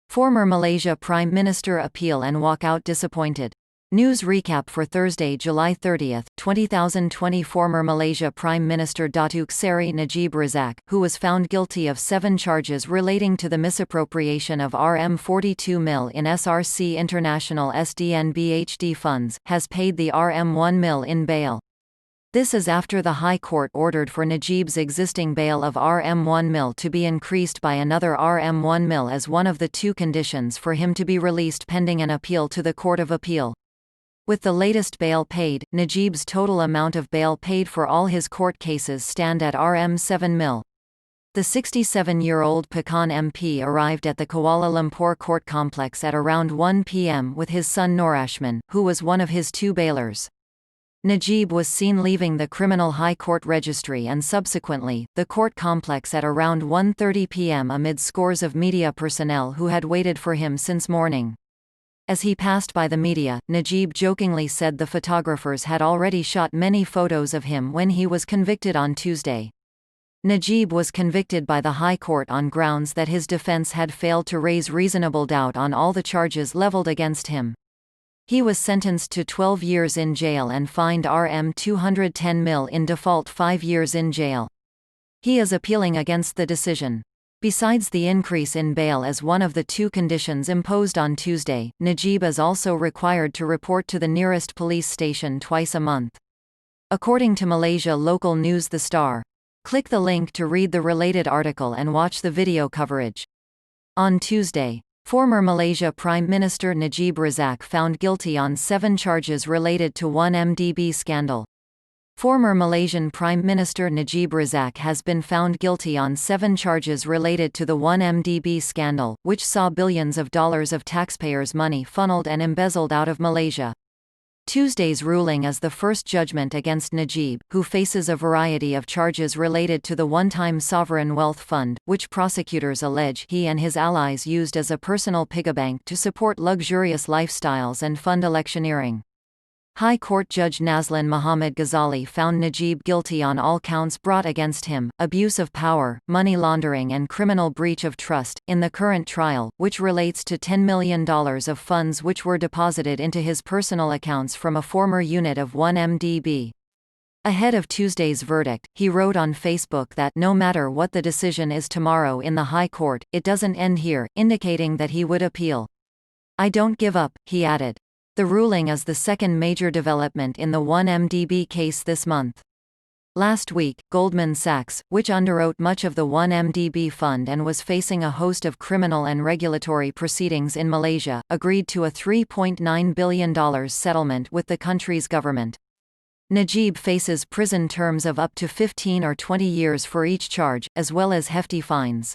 Former Malaysia Prime Minister appeal and walkout disappointed. News recap for Thursday, July 30, 2020. Former Malaysia Prime Minister Datuk Seri Najib Razak, who was found guilty of 7 charges relating to the misappropriation of RM42 mil in SRC International Sdn Bhd funds, has paid the RM1 mil in bail. This is after the High Court ordered for Najib's existing bail of RM1 mil to be increased by another RM1 mil as one of the 2 conditions for him to be released pending an appeal to the Court of Appeal. With the latest bail paid, Najib's total amount of bail paid for all his court cases stand at RM7 mil. The 67-year-old Pekan MP arrived at the Kuala Lumpur court complex at around 1 p.m. with his son Norashman, who was one of his 2 bailers. Najib was seen leaving the Criminal High Court Registry and subsequently, the court complex at around 1:30 p.m. amid scores of media personnel who had waited for him since morning. As he passed by the media, Najib jokingly said the photographers had already shot many photos of him when he was convicted on Tuesday. Najib was convicted by the High Court on grounds that his defense had failed to raise reasonable doubt on all the charges leveled against him. He was sentenced to 12 years in jail and fined RM210 mil in default 5 years in jail. He is appealing against the decision. Besides the increase in bail as one of the 2 conditions imposed on Tuesday, Najib is also required to report to the nearest police station twice a month. According to Malaysia local news The Star. Click the link to read the related article and watch the video coverage. On Tuesday, former Malaysia Prime Minister Najib Razak found guilty on 7 charges related to 1MDB scandal. Former Malaysian Prime Minister Najib Razak has been found guilty on 7 charges related to the 1MDB scandal, which saw billions of dollars of taxpayers' money funneled and embezzled out of Malaysia. Tuesday's ruling is the first judgment against Najib, who faces a variety of charges related to the one-time sovereign wealth fund, which prosecutors allege he and his allies used as a personal piggybank to support luxurious lifestyles and fund electioneering. High Court Judge Nazlan Muhammad Ghazali found Najib guilty on all counts brought against him, abuse of power, money laundering and criminal breach of trust, in the current trial, which relates to $10 million of funds which were deposited into his personal accounts from a former unit of 1MDB. Ahead of Tuesday's verdict, he wrote on Facebook that no matter what the decision is tomorrow in the High Court, it doesn't end here, indicating that he would appeal. "I don't give up," he added. The ruling is the second major development in the 1MDB case this month. Last week, Goldman Sachs, which underwrote much of the 1MDB fund and was facing a host of criminal and regulatory proceedings in Malaysia, agreed to a $3.9 billion settlement with the country's government. Najib faces prison terms of up to 15 or 20 years for each charge, as well as hefty fines.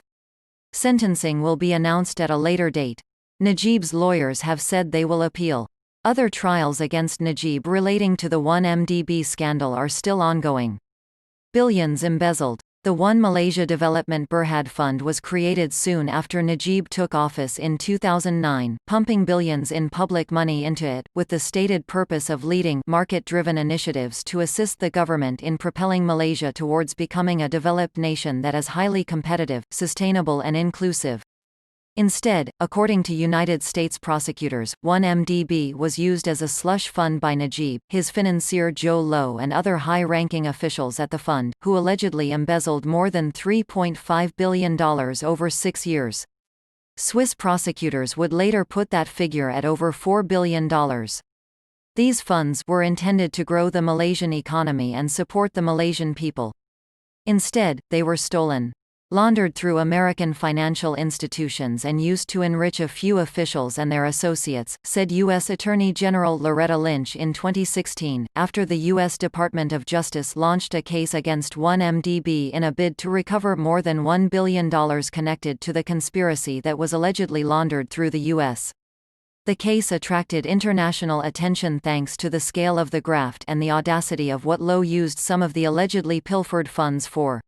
Sentencing will be announced at a later date. Najib's lawyers have said they will appeal. Other trials against Najib relating to the 1MDB scandal are still ongoing. Billions embezzled. The One Malaysia Development Berhad Fund was created soon after Najib took office in 2009, pumping billions in public money into it, with the stated purpose of leading market-driven initiatives to assist the government in propelling Malaysia towards becoming a developed nation that is highly competitive, sustainable and inclusive. Instead, according to United States prosecutors, 1MDB was used as a slush fund by Najib, his financier Joe Low and other high-ranking officials at the fund, who allegedly embezzled more than $3.5 billion over 6 years. Swiss prosecutors would later put that figure at over $4 billion. These funds were intended to grow the Malaysian economy and support the Malaysian people. Instead, they were stolen, laundered through American financial institutions and used to enrich a few officials and their associates, said U.S. Attorney General Loretta Lynch in 2016, after the U.S. Department of Justice launched a case against 1MDB in a bid to recover more than $1 billion connected to the conspiracy that was allegedly laundered through the U.S. The case attracted international attention thanks to the scale of the graft and the audacity of what Low used some of the allegedly pilfered funds for.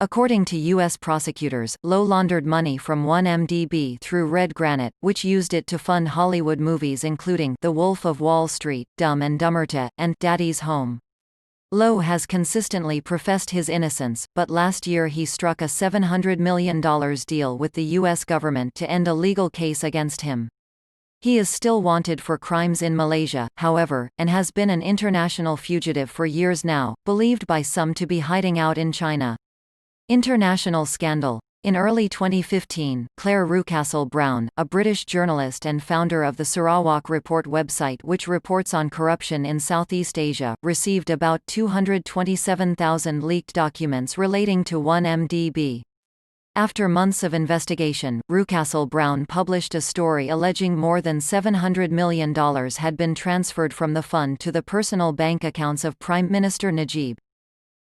According to U.S. prosecutors, Low laundered money from 1MDB through Red Granite, which used it to fund Hollywood movies including The Wolf of Wall Street, Dumb and Dumber 2, and Daddy's Home. Lowe has consistently professed his innocence, but last year he struck a $700 million deal with the U.S. government to end a legal case against him. He is still wanted for crimes in Malaysia, however, and has been an international fugitive for years now, believed by some to be hiding out in China. International scandal. In early 2015, Claire Rucastle-Brown, a British journalist and founder of the Sarawak Report website which reports on corruption in Southeast Asia, received about 227,000 leaked documents relating to 1MDB. After months of investigation, Rucastle-Brown published a story alleging more than $700 million had been transferred from the fund to the personal bank accounts of Prime Minister Najib.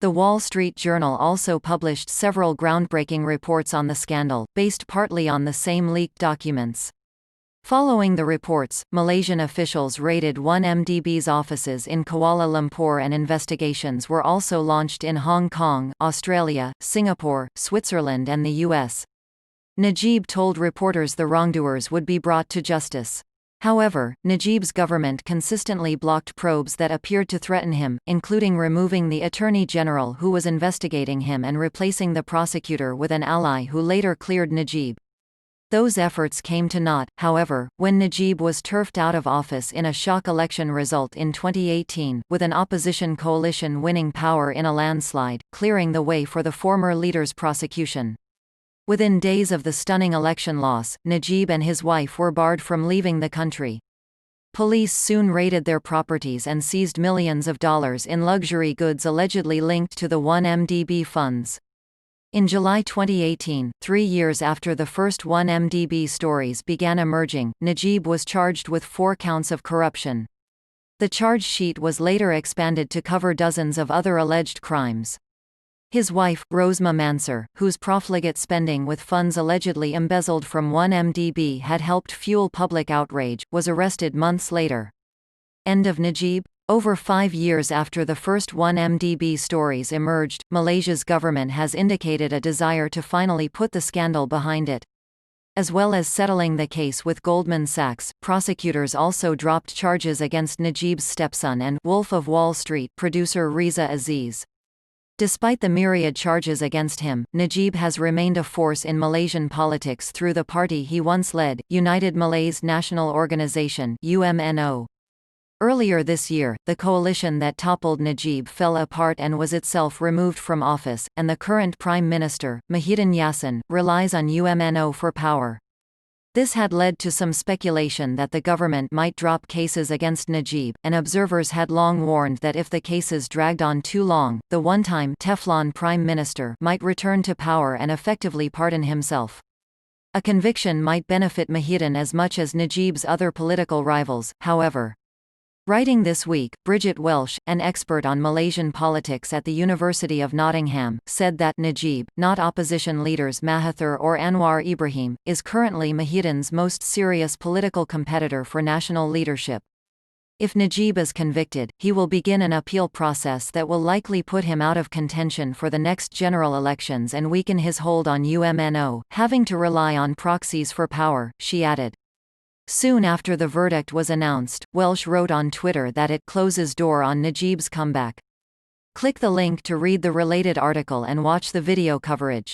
The Wall Street Journal also published several groundbreaking reports on the scandal, based partly on the same leaked documents. Following the reports, Malaysian officials raided 1MDB's offices in Kuala Lumpur and investigations were also launched in Hong Kong, Australia, Singapore, Switzerland and the US. Najib told reporters the wrongdoers would be brought to justice. However, Najib's government consistently blocked probes that appeared to threaten him, including removing the Attorney General who was investigating him and replacing the prosecutor with an ally who later cleared Najib. Those efforts came to naught, however, when Najib was turfed out of office in a shock election result in 2018, with an opposition coalition winning power in a landslide, clearing the way for the former leader's prosecution. Within days of the stunning election loss, Najib and his wife were barred from leaving the country. Police soon raided their properties and seized millions of dollars in luxury goods allegedly linked to the 1MDB funds. In July 2018, 3 years after the first 1MDB stories began emerging, Najib was charged with 4 counts of corruption. The charge sheet was later expanded to cover dozens of other alleged crimes. His wife, Rosma Mansur, whose profligate spending with funds allegedly embezzled from 1MDB had helped fuel public outrage, was arrested months later. End of Najib? Over 5 years after the first 1MDB stories emerged, Malaysia's government has indicated a desire to finally put the scandal behind it. As well as settling the case with Goldman Sachs, prosecutors also dropped charges against Najib's stepson and Wolf of Wall Street producer Riza Aziz. Despite the myriad charges against him, Najib has remained a force in Malaysian politics through the party he once led, United Malays National Organisation (UMNO). Earlier this year, the coalition that toppled Najib fell apart and was itself removed from office, and the current Prime Minister, Muhyiddin Yassin, relies on UMNO for power. This had led to some speculation that the government might drop cases against Najib, and observers had long warned that if the cases dragged on too long, the one-time Teflon Prime Minister might return to power and effectively pardon himself. A conviction might benefit Muhyiddin as much as Najib's other political rivals, however. Writing this week, Bridget Welsh, an expert on Malaysian politics at the University of Nottingham, said that Najib, not opposition leaders Mahathir or Anwar Ibrahim, is currently Muhyiddin's most serious political competitor for national leadership. If Najib is convicted, he will begin an appeal process that will likely put him out of contention for the next general elections and weaken his hold on UMNO, having to rely on proxies for power, she added. Soon after the verdict was announced, Welsh wrote on Twitter that it closes door on Najib's comeback. Click the link to read the related article and watch the video coverage.